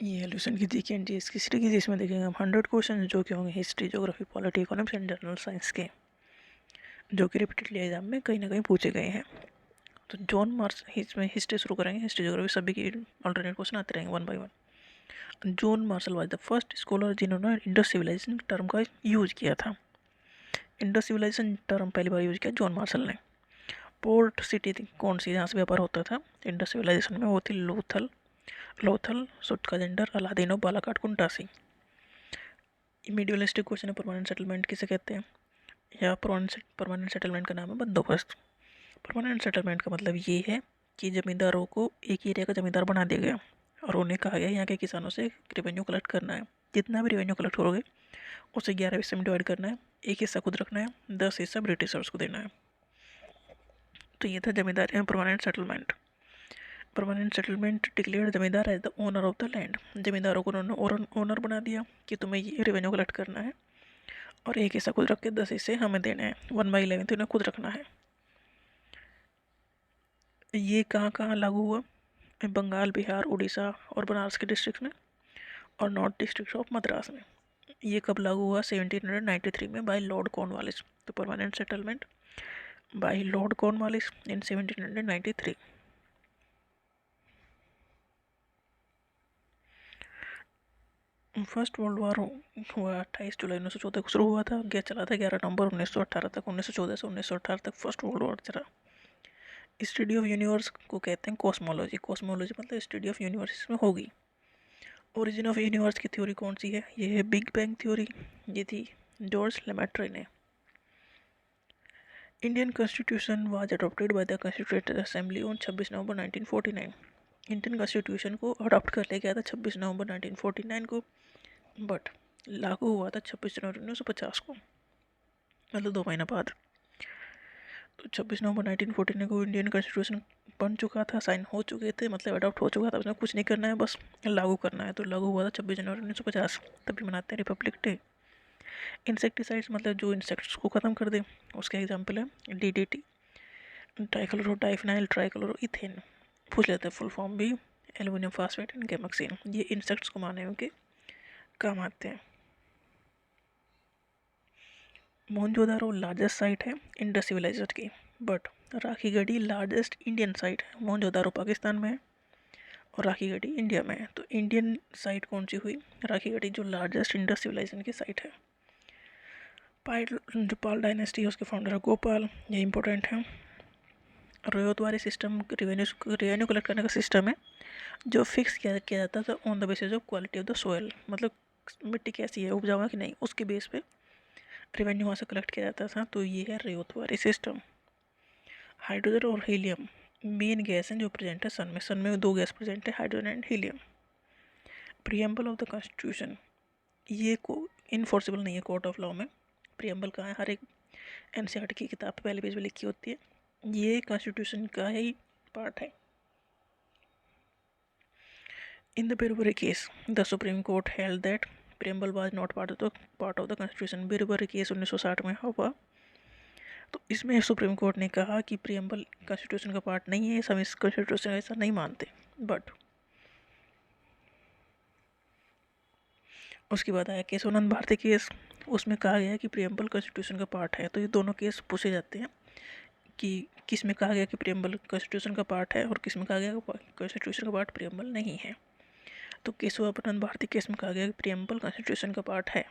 ये एल्यूशन की GK and GS की सीरीज, जिसमें देखेंगे हम 100 क्वेश्चन जो कि होंगे history, geography, polity, economics and general science के, जो कि रिपीटेडली एग्जाम में कहीं ना कहीं पूछे गए हैं। तो जॉन मार्स इसमें हिस्ट्री शुरू करेंगे। हिस्ट्री ज्योग्राफी सभी की अल्टरनेट क्वेश्चन आते रहेंगे one by one. John Marshall was the first scholar जिन्होंने इंडस सिविलाइजेशन टर्म का यूज किया था। इंडस सिविलाइजेशन टर्म पहली बार यूज किया जॉन मार्शल ने। पोर्ट सिटी थी कौन सी जहाँ से व्यापार होता था इंडस सिविलाइजेशन में, वो थी लोथल। लोथल, सुटकाजेंडर, अलादीनो, बालाकाट, कुंटासी। मीडियलिस्टिक क्वेश्चन है, परमानेंट सेटलमेंट किसे कहते हैं, या परमानेंट सेटलमेंट का नाम है बंदोबस्त। परमानेंट सेटलमेंट का मतलब ये है कि जमींदारों को एक एरिया का जमींदार बना दिया गया और उन्हें कहा गया यहाँ के किसानों से रेवेन्यू कलेक्ट करना है। जितना भी रेवेन्यू कलेक्ट करोगे उसे 11 हिस्से में डिवाइड करना है, एक हिस्सा खुद रखना है, 10 हिस्सा ब्रिटिशर्स को देना है। तो ये था zamindar permanent settlement. Permanent settlement declared zamindar as the owner of the land. जमींदारों को उन्होंने ओनर बना दिया कि तुम्हें ये रेवेन्यू कलेक्ट करना है और एक हिस्सा खुद रख के 10 हिस्से हमें देने हैं, 1/11 तो इन्हें खुद रखना है। ये कहाँ कहाँ लागू हुआ, बंगाल, बिहार, उड़ीसा और बनारस के डिस्ट्रिक्ट में, और नॉर्थ डिस्ट्रिक्ट ऑफ मद्रास में। ये कब लागू हुआ, 1793 में बाय लॉर्ड कॉर्नवालिस। तो permanent settlement by Lord Cornwallis in 1793। First World War हुआ 28 जुलाई 1914 को शुरू हुआ था, चला था 11 नवंबर 1918 तक। 1914 से 1918 तक फर्स्ट वर्ल्ड वॉर चला। स्टडी ऑफ यूनिवर्स को कहते हैं कॉस्मोलॉजी। कॉस्मोलॉजी मतलब स्टडी ऑफ यूनिवर्स में होगी। ओरिजिन ऑफ यूनिवर्स की थ्योरी कौन सी है, ये है बिग बैंग थ्योरी। ये थी जॉर्ज लेमेट्रे ने। Indian constitution was adopted by the constituent assembly on 26 November 1949। Indian constitution को अडॉप्ट कर लिया गया था 26 नवंबर 1949 को, बट लागू हुआ था 26 जनवरी 1950 को, मतलब 2 महीना बाद। तो 26 नवंबर 1949 को इंडियन कॉन्स्टिट्यूशन बन चुका था, साइन हो चुके थे, मतलब अडॉप्ट हो चुका था। उसमें कुछ नहीं करना है, बस लागू करना है। तो लागू हुआ था 26 जनवरी 1950, तभी मनाते हैं रिपब्लिक डे। इंसेक्टिसाइड्स मतलब जो इंसेक्ट्स को ख़त्म कर दे, उसका एग्जाम्पल है DDT, trichloro diphenyl trichloro ethane. पूछ लेते हैं फुल फॉर्म भी, एल्यूमिनियम फास्फेट एंड गैमक्सीन। ये इंसेक्ट्स को मारने के काम आते हैं। मोहनजोदारो लार्जेस्ट साइट है इंडस सिविलाइजेशन की, but Rakhigarhi largest Indian site है। मोहनजोदारो पाकिस्तान में है और राखीगढ़ी इंडिया में है। तो इंडियन साइट कौन सी हुई, राखीगढ़ी, जो लार्जेस्ट इंडस सिविलाइजेशन की साइट है। जो पाल डायनेस्टी है उसके फाउंडर है गोपाल, ये इंपॉर्टेंट है। रोयोद्वारी सिस्टम रेवेन्यू कलेक्ट करने का सिस्टम है जो फिक्स किया जाता था on the basis of quality of the soil, मतलब मिट्टी कैसी है, उपजाऊ है कि नहीं, उसके बेस पे रेवेन्यू वहाँ से कलेक्ट किया जाता था। तो ये है रेयोद्वारी सिस्टम। हाइड्रोजन और हीलियम मेन गैस हैं जो प्रेजेंट है सन में। सन में 2 गैस प्रेजेंट है, hydrogen and helium. Preamble of the constitution, ये को इनफोर्सिबल नहीं है कोर्ट ऑफ लॉ में। प्रियम्बल कहाँ है, हर एक NCERT की किताब पहले पेज में लिखी होती है, ये कॉन्स्टिट्यूशन का ही पार्ट है। In the Berubari case the Supreme Court held that preamble was not part of the constitution. Berubari case 1960 में हुआ। तो इसमें सुप्रीम कोर्ट ने कहा कि प्रियम्बल कॉन्स्टिट्यूशन का पार्ट नहीं है, हम इस कॉन्स्टिट्यूशन ऐसा नहीं मानते। बट उसके बाद आया केशवानंद भारती केस, उसमें कहा गया कि प्रियम्बल कॉन्स्टिट्यूशन का पार्ट है। तो ये दोनों केस पूछे जाते हैं कि किस में कहा गया कि प्रियम्बल कॉन्स्टिट्यूशन का पार्ट है और किस में कहा गया कि कॉन्स्टिट्यूशन का पार्ट प्रियम्बल नहीं है। तो केशवानंद भारती केस में कहा गया कि प्रियम्बल कॉन्स्टिट्यूशन का पार्ट है।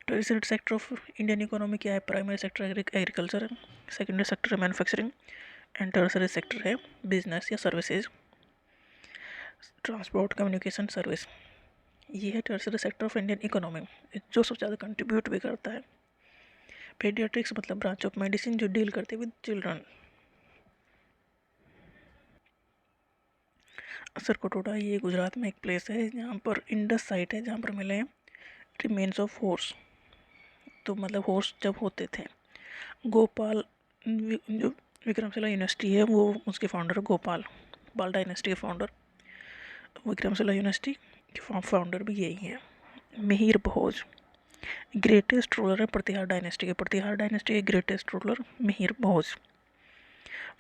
Tertiary sector of Indian economy क्या है, प्राइमरी सेक्टर एग्रीकल्चर है, सेकेंडरी सेक्टर है मैन्युफैक्चरिंग, एंड टर्सरी सेक्टर है बिजनेस या सर्विसेज, ट्रांसपोर्ट, कम्युनिकेशन, सर्विस। ये है tertiary sector of Indian economy, जो सबसे ज़्यादा कंट्रीब्यूट भी करता है। पेडियाट्रिक्स मतलब ब्रांच ऑफ मेडिसिन जो डील करते विद चिल्ड्रन। सरकोटोडा ये गुजरात में एक प्लेस है जहाँ पर इंडस साइट है, जहाँ पर मिले हैं रिमेन्स ऑफ हॉर्स। तो मतलब हॉर्स जब होते थे। गोपाल जो विक्रमशिला यूनिवर्सिटी है वो उसके फाउंडर गोपाल, पाल डायनेस्टी के फाउंडर। विक्रमशिला यूनिवर्सिटी के फाउंडर भी यही है। मिहिर भोज ग्रेटेस्ट रूलर है प्रतिहार डायनेस्टी के। प्रतिहार डायनेस्टी के greatest ruler Mihir Bhoj.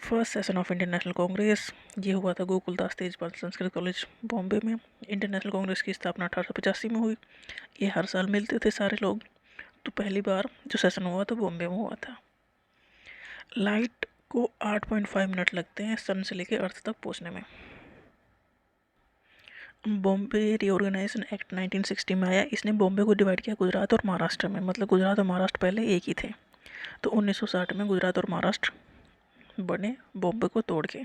First session of Indian national Congress ये हुआ था गोकुलदास तेजपाल संस्कृत कॉलेज बॉम्बे में। इंडियन नेशनल कांग्रेस की स्थापना 1885 में हुई। ये हर साल मिलते थे सारे लोग। तो पहली बार जो सेशन हुआ था बॉम्बे में हुआ था। लाइट को 8.5 मिनट लगते हैं सन से लेकर अर्थ तक पहुंचने में। बॉम्बे रीऑर्गेनाइजेशन एक्ट 1960 में आया। इसने बॉम्बे को डिवाइड किया गुजरात और महाराष्ट्र में, मतलब गुजरात और महाराष्ट्र पहले एक ही थे। तो 1960 में गुजरात और महाराष्ट्र बने बॉम्बे को तोड़ के।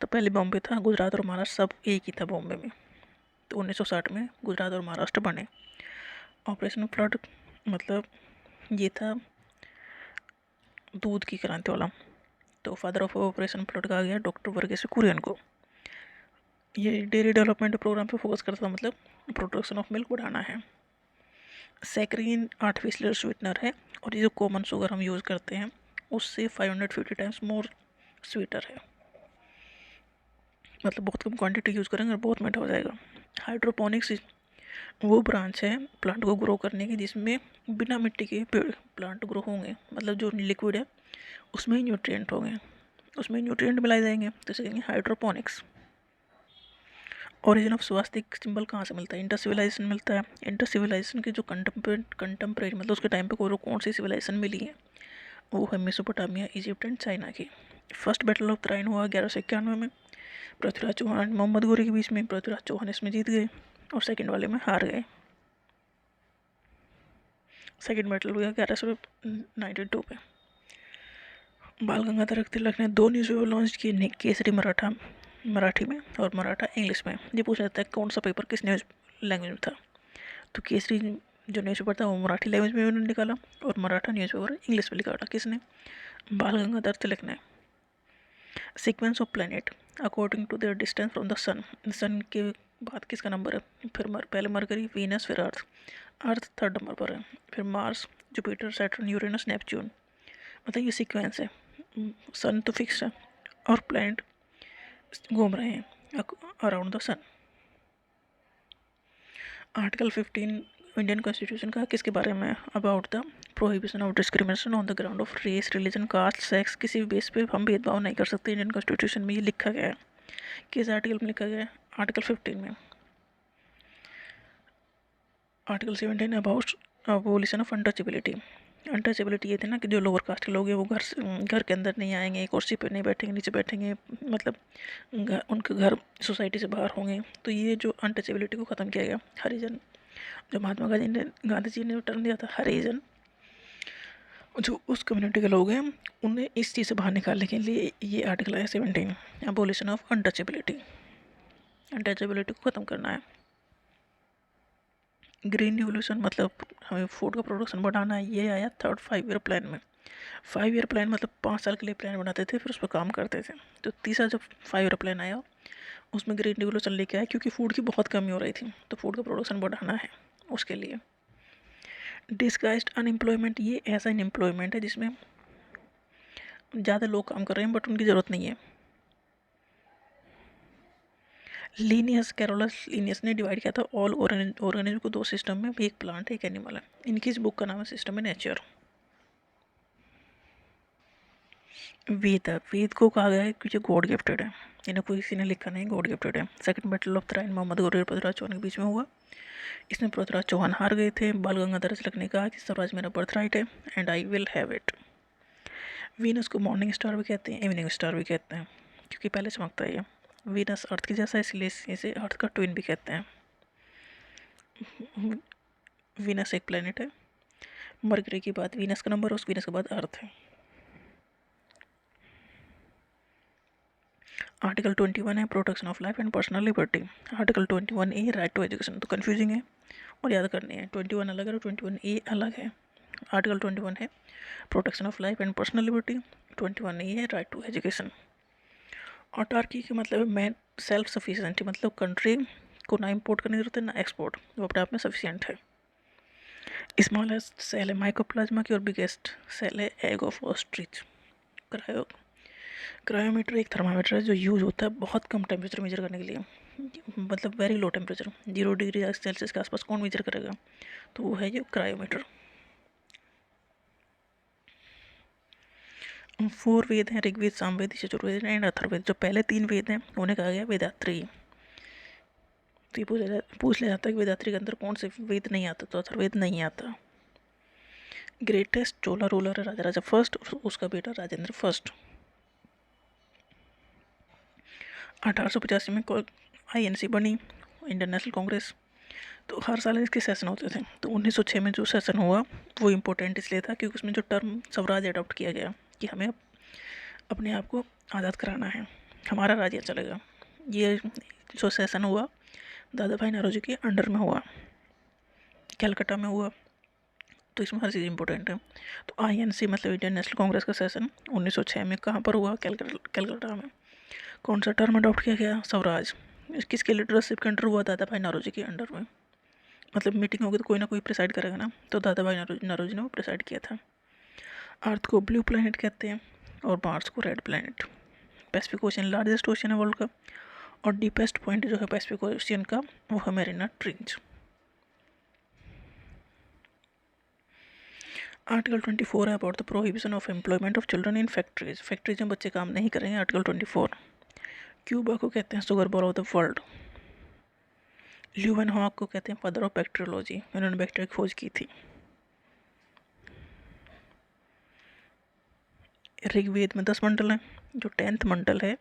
तो पहले बॉम्बे था, गुजरात और महाराष्ट्र सब एक ही था बॉम्बे में। तो 1960 में गुजरात और महाराष्ट्र बने। ऑपरेशन फ्लड मतलब ये था दूध की क्रांति वाला। तो फादर ऑफ ऑपरेशन फ्लड कहा गया डॉक्टर वर्गीस कुरियन को। ये डेयरी डेवलपमेंट प्रोग्राम पे फोकस करता था, मतलब प्रोडक्शन ऑफ मिल्क बढ़ाना है। सैकरीन आर्टिफिशियल स्वीटनर है और ये जो कॉमन शुगर हम यूज़ करते हैं उससे 550 टाइम्स मोर स्वीटर है, मतलब बहुत कम क्वांटिटी यूज़ करेंगे और बहुत मीठा हो जाएगा। हाइड्रोपोनिक्स वो ब्रांच है प्लांट को ग्रो करने की जिसमें बिना मिट्टी के पेड़ प्लांट ग्रो होंगे, मतलब जो लिक्विड है उसमें ही न्यूट्रिएंट होंगे, उसमें न्यूट्रिएंट मिलाए जाएंगे, तो इसे कहेंगे hydroponics. Origin of swastika symbol कहाँ से मिलता है? इंडस सिविलाइजेशन मिलता है। इंडस सिविलाइजेशन की जो कंटेम्प्रेरी मतलब उसके टाइम पे कौन सी सिविलाइजेशन मिली है वो है मेसोपोटामिया, इजिप्ट एंड चाइना की। फर्स्ट बैटल ऑफ त्राइन हुआ 1191 में पृथ्वीराज चौहान मोहम्मद गोरी के बीच में। पृथ्वीराज चौहान इसमें जीत गए और सेकेंड वाले में हार गए। सेकेंड बैटल हुआ 1192 पे। बाल गंगाधर तिलक ने 2 न्यूज़पेपर लॉन्च किए, केसरी मराठी में और मराठा इंग्लिश में। ये पूछा जाता है कौन सा पेपर किस न्यूज़ लैंग्वेज में था, तो केसरी जो न्यूज़पेपर था वो मराठी लैंग्वेज में उन्होंने निकाला और मराठा न्यूज़पेपर इंग्लिश में निकाला। किसने? बाल गंगाधर तिलक ने। Sequence of planet according to their distance from the sun. Sun के बाद किसका नंबर है? फिर पहले मरकरी, वीनस, फिर अर्थ। अर्थ थर्ड नंबर पर है, फिर Mars, Jupiter, Saturn, Uranus, Neptune. मतलब ये सीक्वेंस है। सन तो फिक्स है और प्लैनेट घूम रहे हैं around the sun. Article 15 Indian constitution का किसके बारे में? About the prohibition of discrimination on the ground of race, religion, caste, sex. किसी भी बेस पे हम भेदभाव नहीं कर सकते। इंडियन कॉन्स्टिट्यूशन में ये लिखा गया है। किस आर्टिकल में लिखा गया है? आर्टिकल 15 में। Article 17 about abolition of untouchability. Untouchability ये थे ना कि जो लोअर कास्ट के लोग हैं वो घर के अंदर नहीं आएंगे, कुर्सी पर नहीं बैठेंगे, नीचे बैठेंगे, मतलब उनके घर सोसाइटी से बाहर होंगे। तो ये जो अनटचेबिलिटी को ख़त्म किया गया। हरिजन जो महात्मा गांधी जी ने टर्म दिया था हरिजन, जो उस कम्युनिटी के लोग हैं उन्हें इस चीज़ से बाहर निकालने के लिए ये आर्टिकल है 17 अबोलिशन ऑफ अनटचेबिलिटी। अनटचेबिलिटी को ख़त्म करना है। ग्रीन रिवोल्यूशन मतलब हमें फूड का प्रोडक्शन बढ़ाना है। ये आया थर्ड 5 ईयर प्लान में। 5 ईयर प्लान मतलब 5 साल के लिए प्लान बनाते थे फिर उस पर काम करते थे। तो तीसरा जब 5 ईयर प्लान आया उसमें ग्रीन रिवोल्यूशन लेके आया क्योंकि फूड की बहुत कमी हो रही थी, तो फूड का प्रोडक्शन बढ़ाना है उसके लिए। डिस्गाइज्ड अनएम्प्लॉयमेंट ये ऐसा अनएम्प्लॉयमेंट है जिसमें ज़्यादा लोग काम कर रहे हैं बट उनकी ज़रूरत नहीं है। लीनियस कैरोलस लीनियस ने डिवाइड किया था ऑल ऑर्गेनिज्म को 2 सिस्टम में, एक प्लांट है एक एनिमल है। इनकी इस बुक का नाम है सिस्टम है नेचर। वेद को कहा गया है क्योंकि गॉड गिफ्टेड है, इन्हें कोई किसी ने लिखा नहीं, गॉड गिफ्टेड है। Second battle of Tarain Mohammad Ghori और पृथ्वीराज चौहान के बीच में हुआ। इसमें पृथ्वीराज चौहान हार गए थे। बाल गंगाधर तिलक ने कहा कि स्वराज मेरा बर्थ राइट है and I will have it. Venus को मॉर्निंग स्टार भी कहते हैं, इवनिंग स्टार भी कहते हैं क्योंकि पहले चमकता है ये। वीनस अर्थ के जैसा इसलिए इसे अर्थ का ट्विन भी कहते हैं। वीनस एक प्लेनेट है। मरकरी के बाद वीनस का नंबर, उस वीनस के बाद अर्थ है। आर्टिकल 21 है protection of life and personal liberty. Article 21 A right to education, तो कन्फ्यूजिंग है और याद करनी है। 21 अलग है और 21 ए अलग है। आर्टिकल 21 है protection of life and personal liberty, 21 ए है राइट टू एजुकेशन। ऑटार्की के मतलब मैन सेल्फ सफिशिएंटी, मतलब कंट्री को ना इम्पोर्ट करने की जरूरत है ना एक्सपोर्ट, वो अपने आप में सफिशिएंट है। स्मॉलेस्ट सेल है माइकोप्लाज्मा की और बिगेस्ट सेल है एग ऑफ ऑस्ट्रिच। क्रायोमीटर एक थर्मामीटर है जो यूज़ होता है बहुत कम टेम्परेचर मेजर करने के लिए, मतलब very low temperature 0 degree Celsius के आसपास कौन मेजर करेगा, तो वो है ये क्रायोमीटर। 4 वेद हैं, ऋग्वेद, सामवेद, यजुर्वेद एंड अथर्ववेद। जो पहले 3 वेद हैं उन्हें कहा गया वेदात्री। तो ये पूछ लिया जाता है कि वेदात्री के अंदर कौन से वेद नहीं आता, तो अथर्ववेद नहीं आता। ग्रेटेस्ट चोला रूलर है राजा फर्स्ट, उसका बेटा राजेंद्र फर्स्ट। 1885 में INC बनी, इंडियन नेशनल कांग्रेस। तो हर साल इसके सेशन होते थे। तो 1906 में जो सेशन हुआ वो इम्पोर्टेंट इसलिए था क्योंकि उसमें जो टर्म स्वराज अडॉप्ट किया गया कि हमें अपने आप को आज़ाद कराना है, हमारा राज्य चलेगा। ये जो सेशन हुआ दादा भाई नौरोजी के अंडर में हुआ, कलकत्ता में हुआ। तो इसमें हर चीज़ इंपॉर्टेंट है। तो INC मतलब इंडियन नेशनल कांग्रेस का सेशन 1906 में कहाँ पर हुआ, कलकत्ता में। कौन सा टर्म अडॉप्ट किया गया, स्वराज। किसके लीडरशिप के अंडर हुआ, दादा भाई नौरोजी के अंडर में। मतलब मीटिंग होगी तो कोई ना कोई प्रिसाइड करेगा ना, तो दादा भाई नौरोजी ने वो प्रिसाइड किया था। अर्थ को ब्लू प्लैनेट कहते हैं और मार्स को red planet. Pacific ocean largest ocean है वर्ल्ड का, और डीपेस्ट पॉइंट जो है पैसिफिक ओशियन का वो है मैरिना ट्रेंच। आर्टिकल 24 है about the prohibition of employment of children in factories. Factories में बच्चे काम नहीं करेंगे, आर्टिकल 24। क्यूबा को कहते हैं sugar ball of the world. Leeuwenhoek को कहते हैं फादर ऑफ बैक्टीरियोलॉजी, उन्होंने बैक्टीरिया की खोज की थी। ऋग्वेद में 10 मंडल हैं, जो 10th मंडल है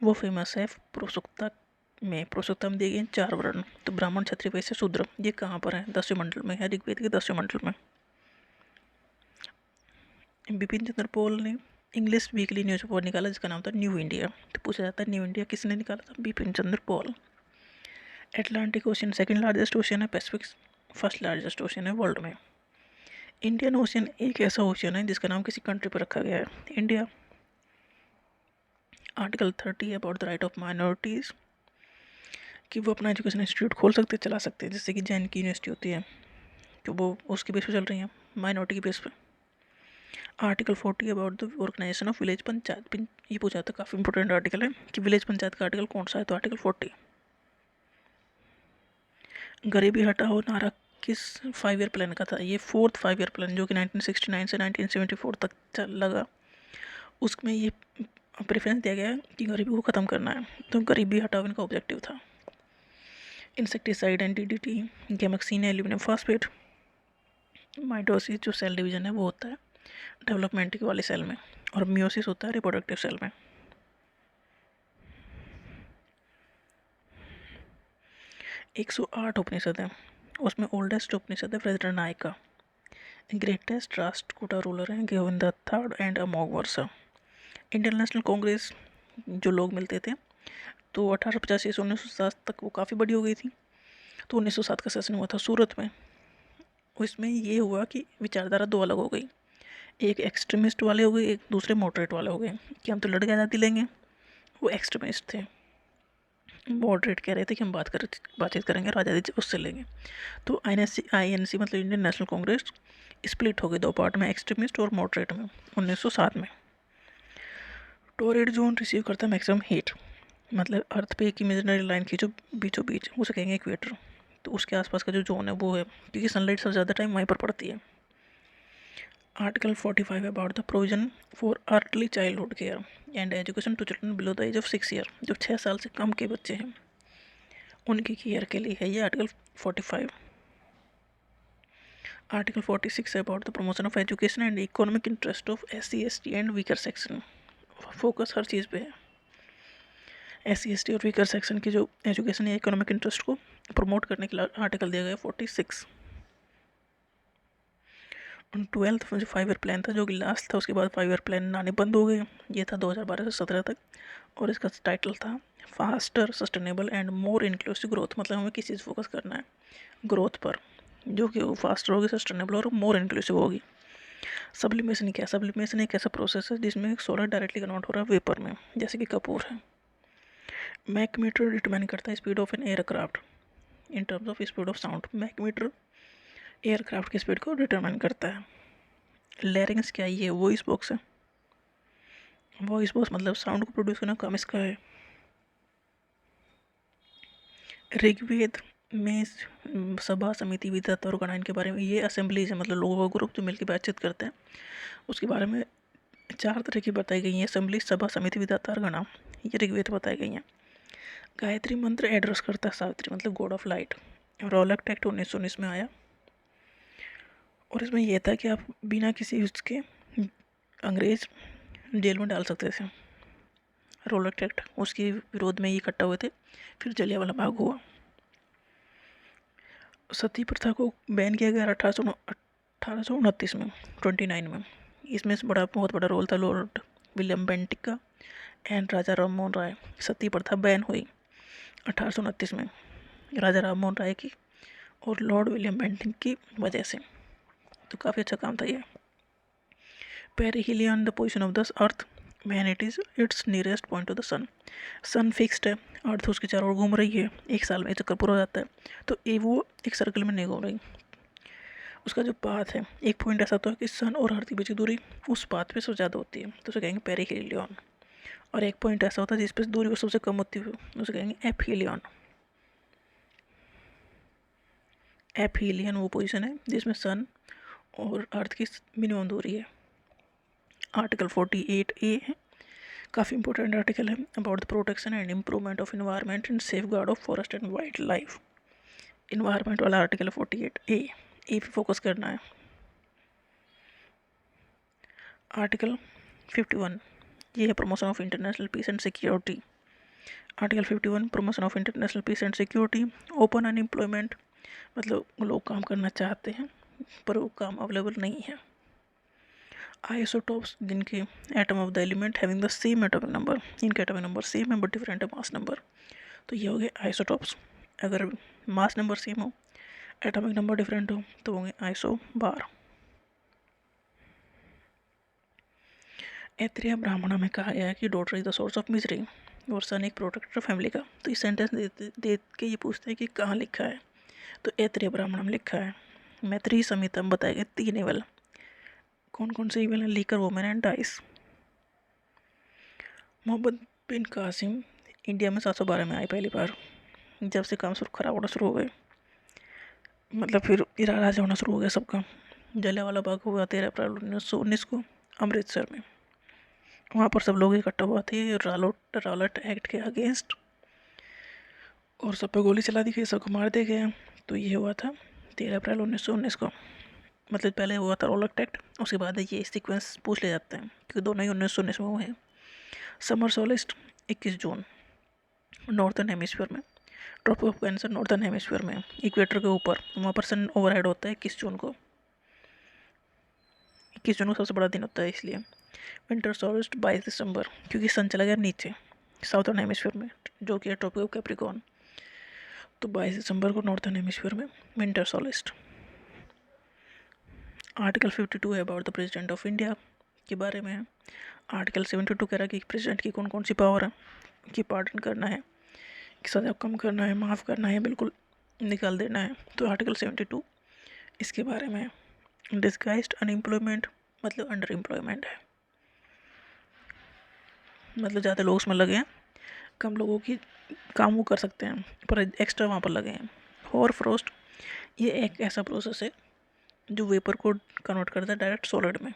वो फेमस है प्रोसुक्ता में। प्रोसुक्ता में दिए गए 4 वर्ण, तो ब्राह्मण, क्षत्रिय, वैश्य, शूद्र। ये कहाँ पर है, 10वें मंडल में है, ऋग्वेद के 10वें मंडल में। बिपिन चंद्र पॉल ने इंग्लिश वीकली न्यूज पेपर निकाला जिसका नाम था न्यू इंडिया। तो पूछा जाता है न्यू इंडिया किसने निकाला था, Bipin Chandra Pal. Atlantic Ocean second largest ocean है, पैसिफिक फर्स्ट लार्जेस्ट ओशियन है वर्ल्ड में। इंडियन ओशियन एक ऐसा ओशियन है जिसका नाम किसी कंट्री पर रखा गया है, इंडिया। आर्टिकल 30 है about the right of minorities, कि वो अपना एजुकेशन इंस्टीट्यूट खोल सकते, चला सकते हैं, जैसे कि जैन की यूनिवर्सिटी होती है कि वो उसकी बेस पे चल रही हैं, माइनॉरिटी की बेस पे। Article 40 about the organisation of village panchayat. ये पूछा जाता है, काफ़ी इंपॉर्टेंट आर्टिकल है कि विलेज पंचायत का आर्टिकल कौन सा है, तो आर्टिकल 40। गरीबी हटाओ नारा किस 5 ईयर प्लान का था, ये 4th 5 ईयर प्लान जो कि 1969 से 1974 तक लगा। उसमें ये प्रेफरेंस दिया गया कि गरीबी को ख़त्म करना है, तो गरीबी हटाओ इनका ऑब्जेक्टिव था। Insecticide and DDT, gammexane, aluminium phosphate. Mitosis जो सेल डिवीजन है वो होता है डेवलपमेंट वाले सेल में, और मियोसिस होता है रिप्रोडक्टिव सेल में। 108 उपनिषद है, उसमें ओल्डेस्ट उपनिषद है वज्रनायका। ग्रेटेस्ट राष्ट्रकूटा रूलर हैं Govind III and Amogh Varsha. Indian national Congress जो लोग मिलते थे, तो 1885 से 1907 तक वो काफ़ी बड़ी हो गई थी। तो 1907 का सेशन हुआ था सूरत में। उसमें ये हुआ कि विचारधारा 2 अलग हो गई, एक एक्सट्रीमिस्ट वाले हो गए, एक दूसरे मॉडरेट वाले हो गए कि हम तो लड़के आज़ादी लेंगे। वो एक्सट्रीमिस्ट थे, मॉडरेट कह रहे थे कि हम बातचीत करेंगे और आज़ादी उससे लेंगे। तो INC मतलब इंडियन नेशनल कांग्रेस स्प्लिट हो गई 2 पार्ट में, एक्सट्रीमिस्ट और मॉडरेट में 1907 में। टॉरेड जोन रिसीव करता है मैक्सिमम हीट, मतलब अर्थ पे एक इमेजिनरी लाइन खींचो बीचों बीच, उसे कहेंगे इक्वेटर। तो उसके आसपास का जो जोन है वो है, क्योंकि सनलाइट सबसे ज़्यादा टाइम वहीं पर पड़ती है। Article 45 about the provision for early childhood care and education to children below the age of 6 year. जो 6 साल से कम के बच्चे हैं उनकी केयर के लिए है ये आर्टिकल 45। आर्टिकल 46 है about the promotion of education and economic interest of SC ST and weaker section. Focus हर चीज़ पे है। SC ST और वीकर सेक्शन की जो एजुकेशन या इकोनॉमिक इंटरेस्ट को प्रमोट करने के लिए आर्टिकल दिया गया 46। 12th में जो 5 ईयर प्लान था जो कि लास्ट था, उसके बाद 5 ईयर प्लान आने बंद हो गए। ये था 2012 से 17 तक, और इसका टाइटल था faster sustainable and more inclusive growth. मतलब हमें किस चीज़ फोकस करना है, ग्रोथ पर, जो कि वो फास्टर होगी, सस्टेनेबल और मोर इंक्लूसिव होगी। सब्लिमेशन क्या, सब्लिमेशन एक ऐसा प्रोसेस है जिसमें सोलर डायरेक्टली कन्वर्ट हो रहा है वेपर में, जैसे कि कपूर है। मैक मीटर डिटरमाइन करता है speed of an aircraft in terms of speed of sound. Mach meter aircraft की स्पीड को डिटरमाइन करता है। लैरिंग्स क्या है, ये वॉइस बॉक्स है। वॉइस बॉक्स मतलब साउंड को प्रोड्यूस करने का काम इसका है। ऋग्वेद में सभा समिति विधाता और गणायन के बारे में, ये असेंबलीज है, मतलब लोगों का ग्रुप जो मिलकर बातचीत करते हैं, उसके बारे में 4 तरह की बताई गई हैं: असेंबली, सभा, समिति, विधाता और गणा। ये ऋग्वेद बताई गई हैं। गायत्री मंत्र एड्रेस करता है सावित्री, मतलब गॉड ऑफ लाइट। रॉलक एक्ट 1919 में आया और इसमें यह था कि आप बिना किसी उसके अंग्रेज जेल में डाल सकते थे। रॉलक एक्ट, उसके विरोध में ये इकट्ठा हुए थे, फिर जलियांवाला बाग हुआ। सती प्रथा को बैन किया गया 1829 में, 29 में। इसमें से बहुत बड़ा रोल था लॉर्ड विलियम बेंटिक का एंड राजा राम मोहन राय। सती प्रथा बैन हुई 1829 में राजा राम मोहन राय की और लॉर्ड विलियम बेंटिक की वजह से। तो काफ़ी अच्छा काम था ये। Perihelion, the position of the earth when it is its nearest point to the sun. Sun fixed है, अर्थ उसके चारों ओर घूम रही है, एक साल में चक्कर पूरा हो जाता है, तो ये वो एक सर्कल में नहीं घूम रही। उसका जो पाथ है, एक पॉइंट ऐसा होता है कि सन और अर्थ की बीच की दूरी उस पाथ पे सबसे ज़्यादा होती है, तो उसे कहेंगे पेरिहिलियन। और एक पॉइंट ऐसा होता है जिस पे दूरी वो सबसे कम होती है, उसे कहेंगे एपहिलियन। एपहिलियन वो पोजीशन है जिसमें सन और अर्थ की मिनिमम दूरी है। आर्टिकल 48A है, काफ़ी इंपॉर्टेंट आर्टिकल है, about the protection and improvement of environment and safeguard of forest and wildlife. Environment वाला आर्टिकल 48A, ए पे फोकस करना है। आर्टिकल 51, ये है promotion of international peace and security. Article 51, promotion of international peace and security. Open unemployment, मतलब लोग काम करना चाहते हैं पर वो काम अवेलेबल नहीं है। आइसोटोप्स, जिनके atom of the element having the same atomic number, इनके एटॉमिक नंबर सेम है बट डिफरेंट है मास नंबर, तो ये हो गए आइसोटोप्स। अगर मास नंबर सेम हो, एटॉमिक नंबर डिफरेंट हो, तो होंगे आइसोबार। ऐत्रेय ब्राह्मणा में कहा गया है कि daughter is the source of misery और सन एक प्रोटेक्टर फैमिली का। तो इस सेंटेंस दे के ये पूछते हैं कि कहाँ लिखा है, तो ऐत्रेय ब्राह्मणा में लिखा है। मैत्री संहिता में बताए गए 3 इवल। कौन कौन से इवल हैं? Liquor, women and dice. Muhammad bin Qasim India में 712 में आए पहली बार, जब से काम शुरू खराब होना शुरू हो गए, मतलब फिर इरा राजा होना शुरू हो गया सबका। जलियांवाला बाग हुआ 13 अप्रैल 1919 को अमृतसर में। वहाँ पर सब लोग इकट्ठा हुआ थे रॉलट एक्ट के अगेंस्ट, और सब पे गोली चला दी गई, सबको मार दिया गया। तो ये हुआ था 13 अप्रैल 1919 को। मतलब पहले हुआ था रॉलट एक्ट, उसके बाद ये सीक्वेंस पूछ ले जाते हैं क्योंकि दोनों ही 1919 में हुए हैं। Summer solstice 21 June, northern hemisphere में। Tropic of Cancer northern hemisphere में, इक्वेटर के ऊपर, वहाँ पर सन ओवरहेड होता है 21 जून को। 21 जून को सबसे बड़ा दिन होता है इसलिए। विंटर सोलिस्ट 22 दिसंबर, क्योंकि सन चला गया नीचे साउथर्न हेमिस्फीयर में, जो कि है ट्रॉपिक ऑफ कैप्रिकॉर्न। तो 22 दिसंबर को नॉर्थर्न हेमिस्फीयर में विंटर सोलिस्ट। आर्टिकल 52 है about the president of India के बारे में है। आर्टिकल 72 कह रहा है कि प्रेसिडेंट की कौन कौन सी पावर है, कि पार्डन करना है, कि सजा कम करना है, माफ़ करना है, बिल्कुल निकाल देना है। तो आर्टिकल 72 इसके बारे में है। डिस्गाइज्ड अनएम्प्लॉयमेंट, मतलब अंडर एम्प्लॉयमेंट है, मतलब ज़्यादा लोग उसमें लगे हैं, कम लोगों की काम वो कर सकते हैं पर एक्स्ट्रा वहाँ पर लगे हैं। होर फ्रोस्ट, ये एक ऐसा प्रोसेस है जो वेपर को कन्वर्ट करता है डायरेक्ट सॉलिड में।